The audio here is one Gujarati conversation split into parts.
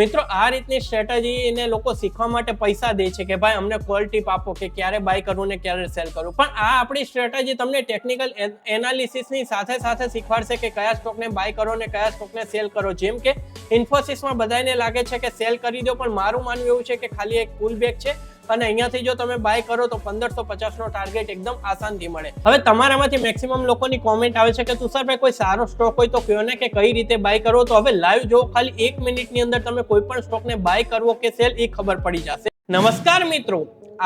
મિત્રો આ રીતની સ્ટ્રેટેજીને લોકો શીખવા માટે પૈસા દે છે કે ભાઈ અમને કોલ ટીપ આપો કે ક્યારે બાય કરવું ને ક્યારે સેલ કરવું, પણ આ આપણી સ્ટ્રેટેજી તમને ટેકનિકલ એનાલિસિસની સાથે સાથે શીખવાડશે કે કયા સ્ટોકને બાય કરો ને કયા સ્ટોકને સેલ કરો. જેમ કે ઇન્ફોસિસમાં બધાને લાગે છે કે સેલ કરી દો, પણ મારું માનવું એવું છે કે ખાલી એક પુલ બેક છે અને અહીંયાથી જો તમે બાય કરો તો 1550 નો ટાર્ગેટ એકદમ આસાનથી મળે. હવે તમારામાંથી મેક્સિમમ લોકોની કોમેન્ટ આવે છે કે તુષારભાઈ કોઈ સારો સ્ટોક હોય તો કહો ને કે કઈ રીતે બાય કરવો. તો હવે લાઈવ જો ખાલી 1 મિનિટની અંદર તમે કોઈ પણ સ્ટોકને બાય કરવો કે સેલ એ ખબર પડી જશે. નમસ્કાર મિત્રો,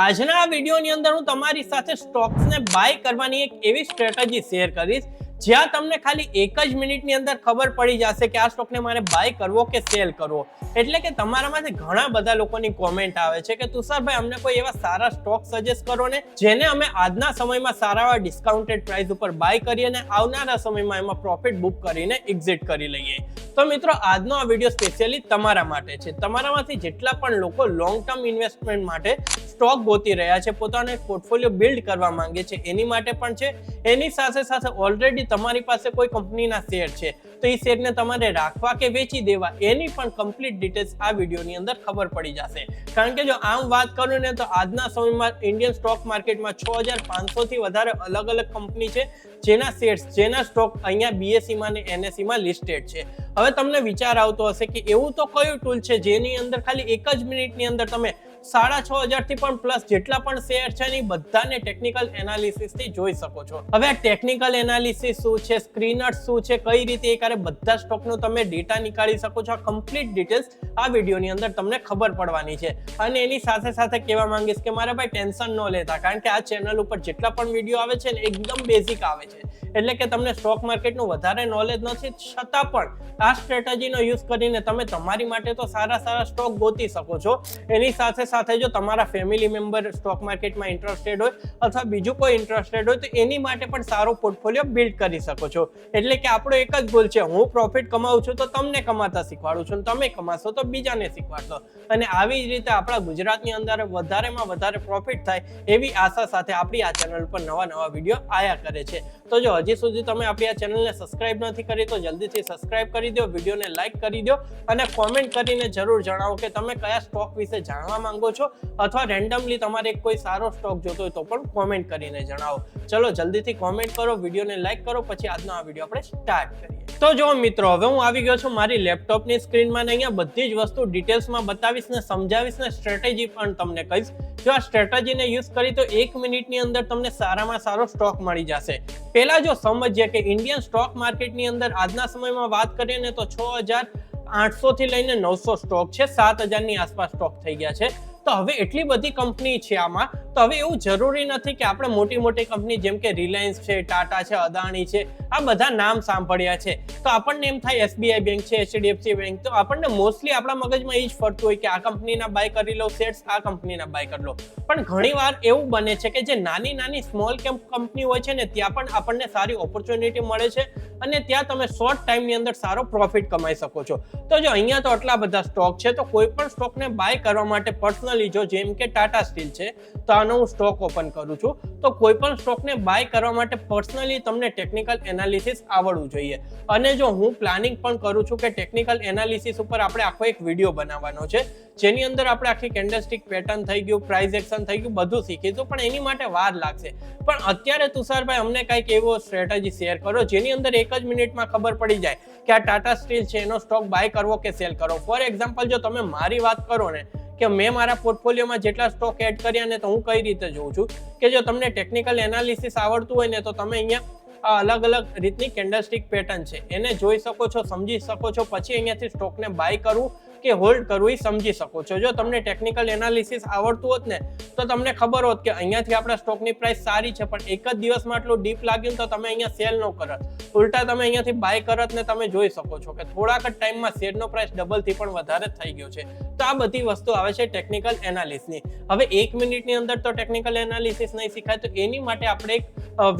આજના વિડીયોની અંદર હું તમારી સાથે સ્ટોક્સને બાય કરવાની એક એવી સ્ટ્રેટેજી શેર કરીશ જ્યાં તમને ખાલી 1 જ મિનિટની અંદર ખબર પડી જશે કે આ સ્ટોકને મારે બાય કરવો કે સેલ કરવો. એટલે કે તમારામાંથી ઘણા બધા લોકોની કોમેન્ટ આવે છે કે તુષારભાઈ અમને કોઈ એવા સારા સ્ટોક સજેસ્ટ કરો ને જેને અમે આજના સમયમાં સારા એવા ડિસ્કાઉન્ટેડ પ્રાઇસ ઉપર બાય કરીએ અને આવનારા સમયમાં એમાં પ્રોફિટ બુક કરીને એક્ઝિટ કરી લઈએ. તો મિત્રો આજનો આ વિડીયો સ્પેશિયલી તમારા માટે છે. તમારામાંથી જેટલા પણ લોકો લોંગ ટર્મ ઇન્વેસ્ટમેન્ટ માટે સ્ટોક ગોતી રહ્યા છે, પોતાનો એક પોર્ટફોલિયો બિલ્ડ કરવા માંગે છે, એની માટે પણ છે. એની સાથે સાથે ઓલરેડી તમારી પાસે કોઈ કંપનીના શેર છે તો એ શેરને તમારે રાખવા કે વેચી દેવા એની પણ કમ્પ્લીટ ડિટેલ્સ આ વિડીયોની અંદર ખબર પડી જશે. કારણ કે જો આમ વાત કરું ને તો આજના સમયમાં ઇન્ડિયન સ્ટોક માર્કેટમાં 6500 થી વધારે અલગ અલગ કંપની છે જેના શેર્સ જેના સ્ટોક અહીંયા બીએસઈમાં અને એનએસઈમાં લિસ્ટેડ છે. હવે તમને વિચાર આવતો હશે કે એવું તો કયું ટૂલ છે જેની અંદર ખાલી 1 જ મિનિટની અંદર તમે 6500 થી પણ પ્લસ જેટલા પણ શેર છે ને બધાને ટેકનિકલ એનાલિસિસ થી જોઈ શકો છો. હવે આ ટેકનિકલ એનાલિસિસ શું છે, સ્ક્રીનર્સ શું છે, કઈ રીતે એ કરે બધા સ્ટોકનું તમે ડેટા નીકાળી શકો છો, આ કમ્પ્લીટ ડિટેલ્સ આ વિડીયોની અંદર તમને ખબર પડવાની છે. અને એની સાથે સાથે કહેવા માંગીશ કે મારે ભાઈ ટેન્શન ન લેતા, કારણ કે આ ચેનલ ઉપર જેટલા પણ વિડીયો આવે છે ને એકદમ બેઝિક આવે છે. એટલે કે તમને સ્ટોક માર્કેટનું વધારે નોલેજ નથી, છતાં પણ આ સ્ટ્રેટેજીનો યુઝ કરીને તમે તમારી માટે તો સારા સ્ટોક ગોતી શકો છો. એની સાથે સાથે જો તમારા ફેમિલી મેમ્બર સ્ટોક માર્કેટમાં ઇન્ટરેસ્ટેડ હોય અથવા બીજું કોઈ ઇન્ટરેસ્ટેડ હોય તો એની માટે પણ સારો પોર્ટફોલિયો બિલ્ડ કરી શકો છો. એટલે કે આપણો એક જ ગોલ છે, હું પ્રોફિટ કમાઉં છું તો તમને કમાતા શીખવાડું છું, તમે કમાશો તો બીજાને શીખવાડશો. અને આવી જ રીતે આપણા ગુજરાતની અંદર વધારેમાં વધારે પ્રોફિટ થાય એવી આશા સાથે આપણી આ ચેનલ પર નવા વિડીયો આયા કરે છે. તો જો હજી સુધી તમે આપણી આ ચેનલને સબસ્ક્રાઇબ નથી કરી તો જલ્દીથી સબસ્ક્રાઇબ કરી દો, વિડીયોને લાઇક કરી દો અને કોમેન્ટ કરીને જરૂર જણાવો કે તમે કયા સ્ટોક વિશે જાણવા માંગો છો અથવા રેન્ડમલી તમારે કોઈ સારો સ્ટોક જોતો હોય તો પણ કોમેન્ટ કરીને જણાવો. ચલો જલ્દીથી કોમેન્ટ કરો, વિડીયોને લાઇક કરો, પછી આજનો આ વિડીયો આપણે સ્ટાર્ટ કરીએ. તો જો મિત્રો, હવે હું આવી ગયો છું મારી લેપટોપની સ્ક્રીનમાં ને અહીંયા બધી જ વસ્તુ ડિટેલ્સમાં બતાવીશ ને સમજાવીશ ને સ્ટ્રેટેજી પણ તમને કહીશ. જો આ સ્ટ્રેટેજીને યુઝ કરી તો 1 મિનિટની અંદર તમને સારામાં સારો સ્ટોક મળી જશે. પહેલા જો સમજીએ કે ઇન્ડિયન સ્ટોક માર્કેટની અંદર આજના સમયમાં વાત કરીએ ને તો 6800 થી લઈને 900 સ્ટોક છે, 7000 ની આસપાસ સ્ટોક થઈ ગયા છે. તો હવે એટલી બધી કંપની છે આમાં, તો હવે એવું જરૂરી નથી કે આપણે મોટી કંપની જેમ કે રિલાયન્સ છે, ટાટા છે, અદાણી છે, આ બધા નામ સાંભળ્યા છે તો આપણને એમ થાય એસબીઆઈ બેંક છે, એચડીએફસી બેંક, તો આપણને મોસ્ટલી આપણા મગજમાં એ જ ફરતું હોય કે આ કંપનીના બાય કરી લો શેર્સ, આ કંપનીના બાય કરી લો. પણ ઘણીવાર એવું બને છે કે જે નાની સ્મોલ કેપ કંપની હોય છે ને ત્યાં પણ આપણને સારી ઓપોર્ચ્યુનિટી મળે છે અને ત્યાં તમે શોર્ટ ટાઈમની અંદર સારો પ્રોફિટ કમાઈ શકો છો. તો જો અહીંયા તો આટલા બધા સ્ટોક છે તો કોઈ પણ સ્ટોકને બાય કરવા માટે પર્સનલી જો જેમ કે ટાટા સ્ટીલ છે તો આનો હું સ્ટોક ઓપન કરું છું, તો કોઈ પણ સ્ટોકને બાય કરવા માટે પર્સનલી તમને ટેકનિકલ એનાલિસિસ આવડવું જોઈએ. અને જો હું પ્લાનિંગ પણ કરું છું કે ટેકનિકલ એનાલિસિસ ઉપર આપણે આખો એક વિડીયો બનાવવાનો છે જેની અંદર આપણે આખી કેન્ડલસ્ટિક પેટર્ન થઈ ગયું, પ્રાઇસ એક્શન થઈ ગયું, બધું શીખીશું, પણ એની માટે વાર લાગશે. પણ અત્યારે તુષારભાઈ અમને કંઈક એવો સ્ટ્રેટેજી શેર કરો જેની અંદર 1 જ મિનિટમાં ખબર પડી જાય કે આ ટાટા સ્ટીલ છે એનો સ્ટોક બાય કરવો કે સેલ કરવો. ફોર એક્ઝામ્પલ જો તમે મારી વાત કરો ને કે મેં મારા પોર્ટફોલિયોમાં જેટલા સ્ટોક એડ કર્યા ને તો હું કઈ રીતે જોઉં છું કે જો તમને ટેકનિકલ એનાલિસિસ આવડતું હોય ને તો તમે અહીંયા અલગ રીતની કેન્ડલસ્ટિક પેટર્ન છે એને જોઈ શકો છો, સમજી શકો છો, પછી અહીંયાથી સ્ટોકને બાય કરવું કે હોલ્ડ કરવું એ સમજી શકો છો. જો તમને ટેકનિકલ એનાલિસિસ આવડતું હોત ને તો તમને ખબર હોત કે અહીંયાથી આપણા સ્ટોકની પ્રાઇસ સારી છે પણ એક જ દિવસમાં આટલું ડીપ લાગ્યું તો તમે અહીંયા સેલ ન કરત, ઉલટા તમે અહીંયાથી બાય કરત ને તમે જોઈ શકો છો કે થોડાક જ ટાઈમમાં શેરનો પ્રાઇસ ડબલ થી પણ વધારે થઈ ગયો છે. તો આ બધી વસ્તુ આવે છે ટેકનિકલ એનાલિસિસની. હવે 1 મિનિટની અંદર તો ટેકનિકલ એનાલિસિસ નહીં શીખાય તો એની માટે આપણે એક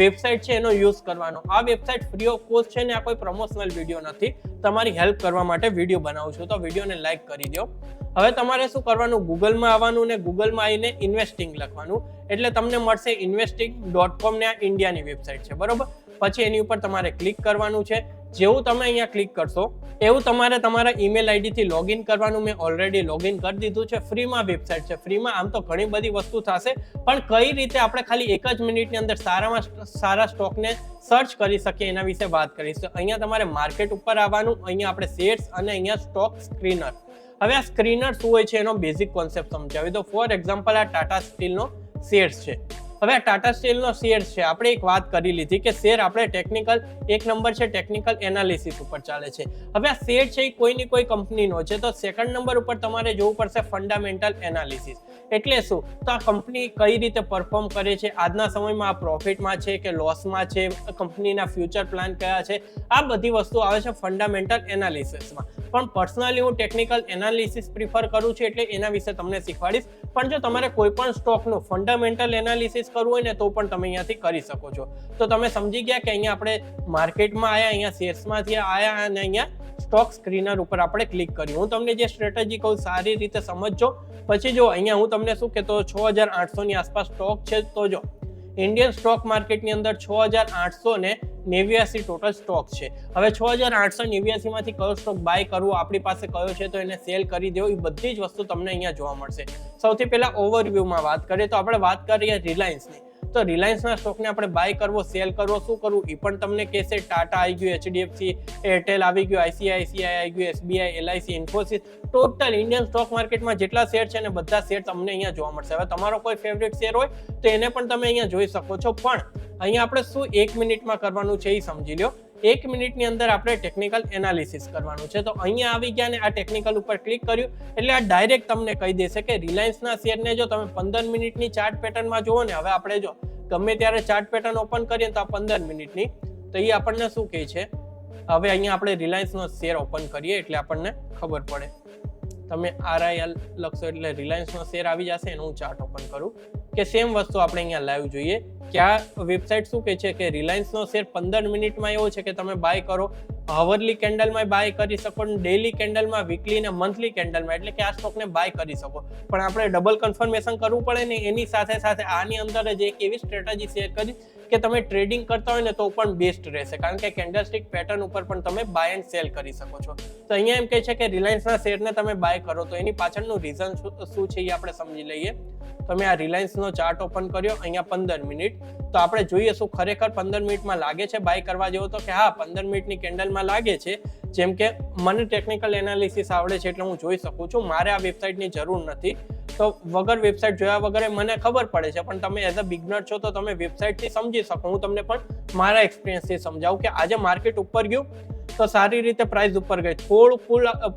વેબસાઇટ છે એનો યુઝ કરવાનો. આ વેબસાઇટ ફ્રી ઓફ કોસ્ટ છે ને આ કોઈ પ્રમોશનલ વિડીયો નથી, તમારી હેલ્પ કરવા માટે વિડીયો બનાવું છું, તો વિડીયોને લાઈક કરી દો. હવે તમારે શું કરવાનું, ગૂગલમાં આવવાનું ને ગૂગલમાં આવીને ઇન્વેસ્ટિંગ લખવાનું એટલે તમને મળશે investing.com ને આ ઇન્ડિયાની વેબસાઇટ છે, બરોબર. પછી એની ઉપર તમારે ક્લિક કરવાનું છે. જેવું તમે અહીંયા ક્લિક કરશો એવું તમારે તમારા ઈમેલ આઈડી થી લોગિન કરવાનું. મેં ઓલરેડી લોગિન કરી દીધું છે. ફ્રીમાં વેબસાઇટ છે. ફ્રીમાં આમ તો ઘણી બધી વસ્તુ થશે, પણ કઈ રીતે આપણે ખાલી 1 જ મિનિટની અંદર સારામાં સારા સ્ટોકને સર્ચ કરી શકીએ એના વિશે વાત કરીશું. અહીંયા તમારે માર્કેટ ઉપર આવવાનું. અહીંયા આપણે શેર્સ અને અહીંયા સ્ટોક સ્ક્રીનર. હવે આ સ્ક્રીનર શું હોય છે એનો બેઝિક કોન્સેપ્ટ સમજાવી દો. ફોર એક્ઝામ્પલ આ ટાટા સ્ટીલનો શેર્સ છે. હવે આ ટાટા સ્ટીલનો શેર છે. આપણે એક વાત કરી લીધી કે શેર આપણે ટેકનિકલ 1 નંબર છે, ટેકનિકલ એનાલિસિસ ઉપર ચાલે છે. હવે આ શેર છે એ કોઈની કોઈ કંપનીનો છે, તો સેકન્ડ નંબર ઉપર તમારે જોવું પડશે ફંડામેન્ટલ એનાલિસિસ. એટલે શું? તો આ કંપની કઈ રીતે પરફોર્મ કરે છે, આજના સમયમાં આ પ્રોફિટમાં છે કે લોસમાં છે, કંપનીના ફ્યુચર પ્લાન કયા છે, આ બધી વસ્તુ આવે છે ફંડામેન્ટલ એનાલિસિસમાં. પણ પર્સનલી હું ટેકનિકલ એનાલિસિસ પ્રિફર કરું છું, એટલે એના વિશે તમને શીખવાડીશ. પણ જો તમારે કોઈ પણ સ્ટોકનું ફંડામેન્ટલ એનાલિસિસ કરવું હોય ને તો પણ તમે અહીંયાથી કરી શકો છો. તો તમે સમજી ગયા કે અહીંયા આપણે માર્કેટમાં આવ્યા, અહીંયા શેર્સમાંથી આવ્યા અને અહીંયા સ્ટોક સ્ક્રીનર ઉપર આપણે ક્લિક કર્યું. હું તમને જે સ્ટ્રેટેજી કહું સારી રીતે સમજજો. પછી જો અહીંયા હું તમને શું કહેતો, 6800 ની આસપાસ સ્ટોક છે. તો જો ઇન્ડિયન સ્ટોક માર્કેટની અંદર 6889 ટોટલ સ્ટોક છે. હવે 6889 માંથી કયો સ્ટોક બાય કરવો, આપણી પાસે કયો છે તો એને સેલ કરી દેવો, એ બધી જ વસ્તુ તમને અહીંયા જોવા મળશે. સૌથી પહેલા ઓવરવ્યુમાં વાત કરીએ તો આપણે વાત કરીએ રિલાયન્સની. તો રિલાયન્સના સ્ટોકને આપણે બાય કરવો, સેલ કરવો, શું કરવું એ પણ તમને કહેશે. ટાટા આવી ગયું, HDFC, એરટેલ આવી ગયું, ICICI આવી ગયું, SBI, LIC, Infosys, total Indian stock માર્કેટમાં જેટલા શેર છે ને બધા શેર તમને અહીંયા જોવા મળશે. હવે તમારો કોઈ ફેવરેટ શેર હોય તો એને પણ તમે અહીંયા જોઈ શકો છો. પણ અહીંયા આપણે શું 1 મિનિટમાં કરવાનું છે એ સમજી લો. 1 મિનિટની અંદર આપણે ટેકનિકલ એનાલિસિસ કરવાનું છે. તો અહીંયા આવી ગયા ને આ ટેકનિકલ ઉપર ક્લિક કર્યું એટલે આ ડાયરેક્ટ તમને કહી દેશે કે રિલાયન્સના શેરને જો તમે 15 મિનિટની ચાર્ટ પેટર્નમાં જુઓ ને, હવે આપણે જો ગમે ત્યારે ચાર્ટ પેટર્ન ઓપન કરીએ તો આ 15 મિનિટની, તો એ આપણને શું કહે છે. હવે અહીંયા આપણે રિલાયન્સનો શેર ઓપન કરીએ એટલે આપણને ખબર પડે. તમે RIL લખશો એટલે રિલાયન્સનો શેર આવી જશે. એનું હું ચાર્ટ ઓપન કરું કે સેમ વસ્તુ આપણે અહીંયા લાઈવ જોઈએ કે આ વેબસાઇટ શું કહે છે કે રિલાયન્સનો શેર 15 મિનિટમાં એવો છે કે તમે બાય કરો. હવરલી કેન્ડલમાં બાય કરી શકો, ડેલી કેન્ડલમાં, વીકલી અને મંથલી કેન્ડલમાં, એટલે કે આ સ્ટોકને બાય કરી શકો. પણ આપણે ડબલ કન્ફર્મેશન કરવું પડે ને એની સાથે સાથે આની અંદર જ એક એવી સ્ટ્રેટેજી શેર કરી કે તમે ટ્રેડિંગ કરતા હોય ને તો પણ બેસ્ટ રહેશે, કારણ કે કેન્ડલસ્ટિક પેટર્ન ઉપર પણ તમે બાય એન્ડ સેલ કરી શકો છો. તો અહીંયા એમ કહે છે કે રિલાયન્સના શેરને તમે બાય કરો, તો એની પાછળનું રીઝન શું છે એ આપણે સમજી લઈએ. તમે આ રિલાયન્સનો ચાર્ટ ઓપન કર્યો, અહીંયા 15 મિનિટ, તો આપણે જોઈએ શું ખરેખર 15 મિનિટમાં લાગે છે બાય કરવા જેવો. તો કે હા, 15 મિનિટની કેન્ડલમાં લાગે છે. જેમ કે મને ટેકનિકલ એનાલિસિસ આવડે છે એટલે હું જોઈ શકું છું, મારે આ વેબસાઇટની જરૂર નથી. તો વગર વેબસાઇટ જોયા વગર મને ખબર પડે છે, પણ તમે એઝ અ બિગનર છો તો તમે વેબસાઇટથી સમજી શકો. હું તમને પણ મારા એક્સપિરિયન્સથી સમજાવું કે આજે માર્કેટ ઉપર ગયું તો સારી રીતે પ્રાઇસ ઉપર ગઈ, થોડું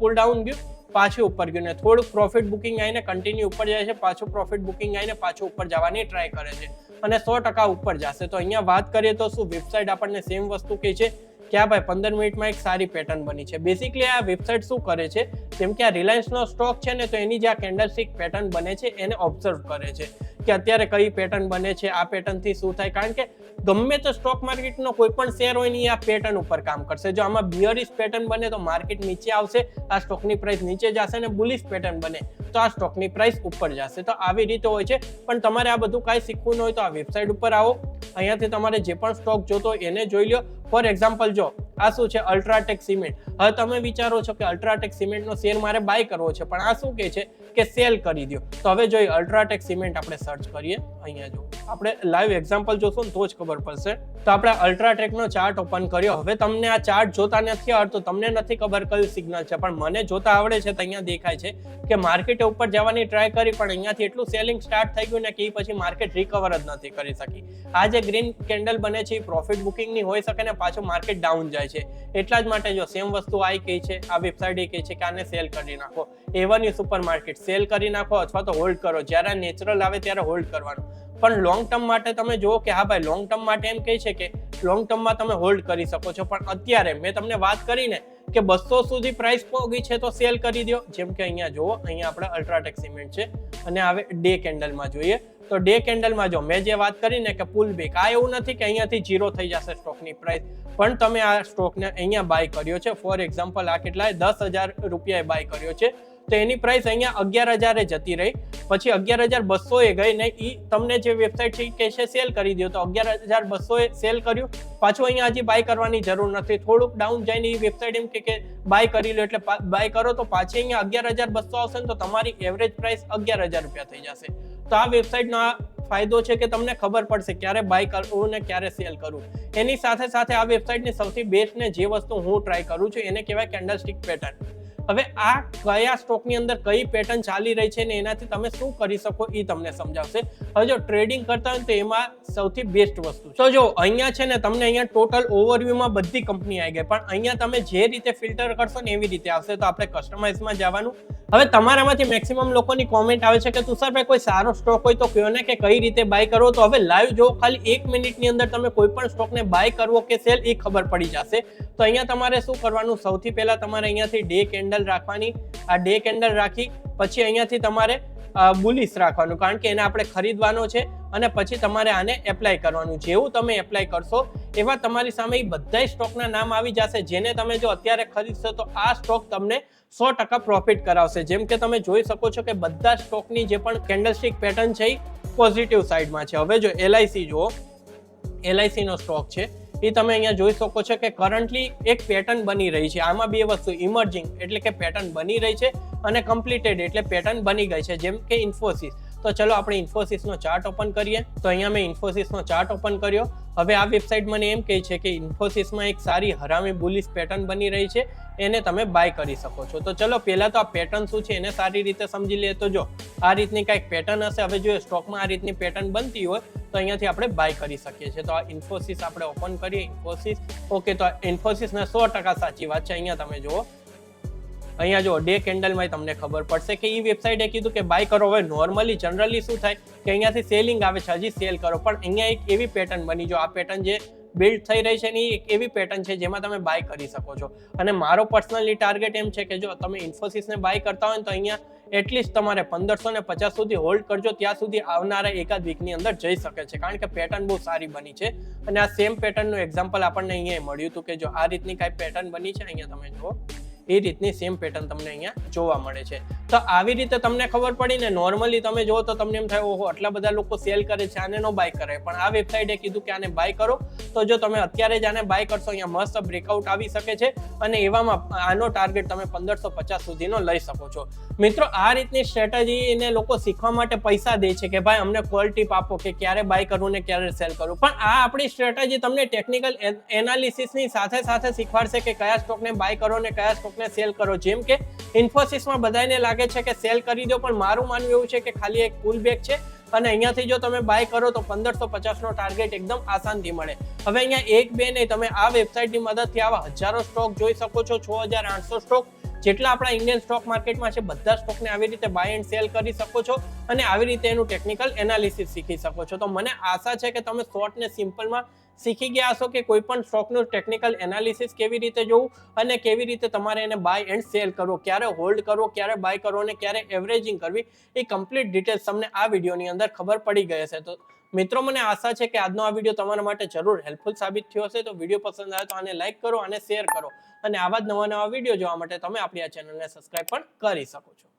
પુલ ડાઉન ગયું, પાછું ઉપર ગયું, ને થોડુંક પ્રોફિટ બુકિંગ આવીને કન્ટિન્યુ ઉપર જાય છે, પાછું પ્રોફિટ બુકિંગ આવીને પાછું ઉપર જવાની ટ્રાય કરે છે અને 100% ઉપર જશે. તો અહીંયા વાત કરીએ તો શું વેબસાઇટ આપણને સેમ વસ્તુ કહે છે કે આ ભાઈ 15 મિનિટમાં એક સારી પેટર્ન બની છે. બેસિકલી આ વેબસાઇટ શું કરે છે, જેમ કે આ રિલાયન્સનો સ્ટોક છે ને, તો એની જે આ કેન્ડલસ્ટિક પેટર્ન બને છે એને ઓબ્ઝર્વ કરે છે કે અત્યારે કઈ પેટર્ન બને છે, આ પેટર્નથી શું થાય. કારણ કે ગમે તો સ્ટોક માર્કેટનો કોઈ પણ શેર હોય ને આ પેટર્ન ઉપર કામ કરશે. જો આમાં બિયરિશ પેટર્ન બને તો માર્કેટ નીચે આવશે, આ સ્ટોકની પ્રાઇસ નીચે જશે, અને બુલિશ પેટર્ન બને તો આ સ્ટોકની પ્રાઇસ ઉપર જશે. તો આવી રીતે હોય છે. પણ તમારે આ બધું કાંઈ શીખવું ન હોય તો આ વેબસાઇટ ઉપર આવો, અહીંયાથી તમારે જે પણ સ્ટોક જોતો એને જોઈ લો. ફોર એક્ઝામ્પલ જો આ શું છે, અલ્ટ્રાટેક સિમેન્ટ. હવે તમે વિચારો છો કે અલ્ટ્રાટેક સિમેન્ટનો શેર મારે બાય કરવો છે, પણ આ શું કહે છે કે સેલ કરી દો. તો હવે જોઈએ અલ્ટ્રાટેક સિમેન્ટ આપણે સર્ચ કરીએ. અહીંયા જો આપણે લાઈવ એક્ઝામ્પલ જોશું ને તો જ ખબર પડશે. તો આપણે અલ્ટ્રાટેકનો ચાર્ટ ઓપન કર્યો. હવે તમને આ ચાર્ટ જોતા નથી આવડતું, તમને નથી ખબર કયું સિગ્નલ છે, પણ મને જોતા આવડે છે. તો અહીંયા દેખાય છે કે માર્કેટે ઉપર જવાની ટ્રાય કરી, પણ અહીંયાથી એટલું સેલિંગ સ્ટાર્ટ થઈ ગયું ને કે પછી માર્કેટ રિકવર જ નથી કરી શકી. આ જે ગ્રીન કેન્ડલ બને છે એ પ્રોફિટ બુકિંગની હોઈ શકે ને પાછું માર્કેટ ડાઉન જાય છે. એટલા જ માટે જો સેમ વસ્તુ આ કહે છે, આ વેબસાઇટ એ કહે છે કે આને સેલ કરી નાખો. A1 સુપર માર્કેટ સેલ કરી નાખો અથવા તો હોલ્ડ કરો. જ્યારે નેચરલ આવે ત્યારે હોલ્ડ કરવાનું. પણ લોંગ ટર્મ માટે તમે જુઓ કે હા ભાઈ લોંગ ટર્મ માટે એમ કહે છે કે લોંગ ટર્મમાં તમે હોલ્ડ કરી શકો છો. પણ અત્યારે મેં તમને વાત કરીને કે 200 સુધી પ્રાઇસ પહોંચી છે તો સેલ કરી દો. જેમ કે અહીંયા જુઓ, અહીંયા આપણે અલ્ટ્રાટેક સિમેન્ટ છે અને હવે ડે કેન્ડલમાં જોઈએ તો ડે કેન્ડલમાં જો મેં જે વાત કરીને કે પુલ બેક, આ એવું નથી કે અહીંયાથી ઝીરો થઈ જશે સ્ટોકની પ્રાઇસ, પણ તમે આ સ્ટોકને અહીંયા બાય કર્યો છે. ફોર એક્ઝામ્પલ આ કેટલા 10,000 રૂપિયાએ બાય કર્યો છે. તો એની પ્રાઇસ અહીંયા 11,000 જતી રહી, પછી 11,200 એ ગઈ ને ઈ તમને જે વેબસાઇટ છે કે છે સેલ કરી દો, તો 11,200 એ સેલ કર્યું, પાછું અહીંયા હજી બાય કરવાની જરૂર નથી, થોડુંક ડાઉન જઈને એ વેબસાઇટ એમ કે બાય કરી લો, એટલે બાય કરો તો પાછી અહીંયા 11,200 આવશે ને તો તમારી એવરેજ પ્રાઇસ 11,000 રૂપિયા થઈ જશે. તો આ વેબસાઇટનો આ ફાયદો છે કે તમને ખબર પડશે ક્યારે બાય કરવું ને ક્યારે સેલ કરવું. એની સાથે સાથે આ વેબસાઇટની સૌથી બેસ્ટ ને જે વસ્તુ હું ટ્રાય કરું છું એને કહેવાય કેન્ડલસ્ટિક પેટર્ન. હવે આ કયા સ્ટોકની અંદર કઈ પેટર્ન ચાલી રહી છે ને એનાથી તમે શું કરી શકો એ તમને સમજાવશે. હવે જો ટ્રેડિંગ કરતા હોય તો એમાં સૌથી બેસ્ટ વસ્તુ છે. તો જો અહીંયા છે ને તમને અહીંયા ટોટલ ઓવરવ્યુમાં બધી કંપની આવી ગઈ, પણ અહીંયા તમે જે રીતે ફિલ્ટર કરશો ને એવી રીતે આવશે. તો આપણે કસ્ટમાઇઝમાં જવાનું. હવે તમારામાંથી મેક્સિમમ લોકોની કોમેન્ટ આવે છે કે તુષારભાઈ કોઈ સારો સ્ટોક હોય તો કહો ને કે કઈ રીતે બાય કરવો. તો હવે લાઈવ જો ખાલી 1 મિનિટની અંદર તમે કોઈ પણ સ્ટોકને બાય કરવો કે સેલ એ ખબર પડી જશે. તો અહીંયા તમારે શું કરવાનું, સૌથી પહેલા તમારે અહીંયાથી ડે કેન્ડલ રાખવાની. આ ડે કેન્ડલ રાખી પછી અહીંયાથી તમારે બુલિશ રાખવાનું, કારણ કે એને આપણે ખરીદવાનો છે, અને પછી તમારે આને એપ્લાય કરવાનું. જેવું તમે એપ્લાય કરશો એવા તમારી સામે એ બધા સ્ટોકના નામ આવી જશે, જેને તમે જો અત્યારે ખરીદશો તો આ સ્ટોક તમને 100% પ્રોફિટ કરાવશે. જેમ કે તમે જોઈ શકો છો કે બધા સ્ટોકની જે પણ કેન્ડલસ્ટિક પેટર્ન છે એ પોઝિટિવ સાઈડમાં છે. હવે જો LIC જુઓ, LIC નો સ્ટોક છે એ તમે અહીંયા જોઈ શકો છો કે કરન્ટલી એક પેટર્ન બની રહી છે. આમાં બે વસ્તુ, ઇમર્જિંગ એટલે કે પેટર્ન બની રહી છે અને કમ્પ્લીટેડ એટલે પેટર્ન બની ગઈ છે, જેમ કે ઇન્ફોસિસ. તો ચલો આપણે ઇન્ફોસિસનો ચાર્ટ ઓપન કરીએ. તો અહીંયા મેં ઇન્ફોસિસનો ચાર્ટ ઓપન કર્યો. હવે આ વેબસાઇટ મને એમ કહે છે કે ઇન્ફોસિસમાં એક સારી હરામી બુલિશ પેટર્ન બની રહી છે, એને તમે બાય કરી શકો છો. તો ચલો પહેલા તો આ પેટર્ન શું છે એને સારી રીતે સમજી લઈએ. તો જો આ રીતની કંઈક પેટર્ન હશે. હવે જો સ્ટોકમાં આ રીતની પેટર્ન બનતી હોય તો અહીંયાથી આપણે બાય કરી શકીએ છીએ. તો આ ઇન્ફોસિસ આપણે ઓપન કરીએ. ઇન્ફોસિસ ઓકે, તો ઇન્ફોસિસને 100% સાચી વાત છે. અહીંયા તમે જુઓ, અહીંયા જો ડે કેન્ડલમાં તમને ખબર પડશે કે એ વેબસાઇટે કીધું કે બાય કરો. હવે નોર્મલી જનરલી શું થાય કે અહીંયાથી સેલિંગ આવે છે, હજી સેલ કરો, પણ અહીંયા એક એવી પેટર્ન બની, જો આ પેટર્ન જે બિલ્ડ થઈ રહી છે ને એ એક એવી પેટર્ન છે જેમાં તમે બાય કરી શકો છો. અને મારો પર્સનલી ટાર્ગેટ એમ છે કે જો તમે ઇન્ફોસિસને બાય કરતા હોય ને તો અહીંયા એટલીસ્ટ તમારે 1550 સુધી હોલ્ડ કરજો, ત્યાં સુધી આવનારા એકાદ વીકની અંદર જઈ શકે છે, કારણ કે પેટર્ન બહુ સારી બની છે. અને આ સેમ પેટર્નનું એક્ઝામ્પલ આપણને અહીંયા મળ્યું હતું કે જો આ રીતની કાંઈ પેટર્ન બની છે, અહીંયા તમે જુઓ એ રીતની સેમ પેટર્ન તમને અહીંયા જોવા મળે છે. તો આવી રીતે તમને ખબર પડી ને. નોર્મલી તમે જુઓ તો તમને એમ થાય ઓહો આટલા બધા લોકો સેલ કરે છે, આને નો બાય કરે, પણ આ વેબસાઇટે કીધું કે આને બાય કરો. તો જો તમે અત્યારે જ આને બાય કરશો અહીંયા મસ્ત બ્રેકઆઉટ આવી શકે છે, અને એવામાં આનો ટાર્ગેટ તમે 1550 સુધીનો લઈ શકો છો. મિત્રો આ રીતની સ્ટ્રેટેજી એને લોકો શીખવા માટે પૈસા દે છે કે ભાઈ અમને કોલ ટીપ આપો કે ક્યારે બાય કરવું ને ક્યારે સેલ કરવું. પણ આ આપણી સ્ટ્રેટેજી તમને ટેકનિકલ એનાલિસિસની સાથે સાથે શીખવાડશે કે કયા સ્ટોકને બાય કરો ને કયા સ્ટોકને સેલ કરો. જેમ કે ઇન્ફોસિસમાં બધાને લાગે છે કે સેલ કરી દો, પણ મારું માનવું એવું છે કે ખાલી એક પુલ બેક છે, અને અહીંયાથી જો તમે બાય કરો તો 1550 નો ટાર્ગેટ એકદમ આસાનથી મળે. હવે અહીંયા એક બે નહીં, તમે આ વેબસાઇટની મદદથી આવા હજારો સ્ટોક જોઈ શકો છો. 6800 સ્ટોક જેટલા આપણા ઇન્ડિયન સ્ટોક માર્કેટમાં છે બધા સ્ટોકને આવી રીતે બાય એન્ડ સેલ કરી શકો છો, અને આવી રીતે એનું ટેકનિકલ એનાલિસિસ શીખી શકો છો. તો મને આશા છે કે તમે શોર્ટ ને સિમ્પલમાં શીખી ગયા હશો કે કોઈ પણ સ્ટોકનું ટેકનિકલ એનાલિસિસ કેવી રીતે જોવું અને કેવી રીતે તમારે એને બાય એન્ડ સેલ કરવો, ક્યારે હોલ્ડ કરવો, ક્યારે બાય કરવો અને ક્યારે એવરેજિંગ કરવી, એ કમ્પ્લીટ ડિટેલ્સ તમને આ વિડીયોની અંદર ખબર પડી ગઈ હશે. તો મિત્રો મને આશા છે કે આજનો આ વિડીયો તમારા માટે જરૂર હેલ્પફુલ સાબિત થયો હશે. તો વિડીયો પસંદ આવે તો આને લાઈક કરો અને શેર કરો, અને આવા જ નવા વિડીયો જોવા માટે તમે આપણી આ ચેનલને સબસ્ક્રાઇબ પણ કરી શકો છો.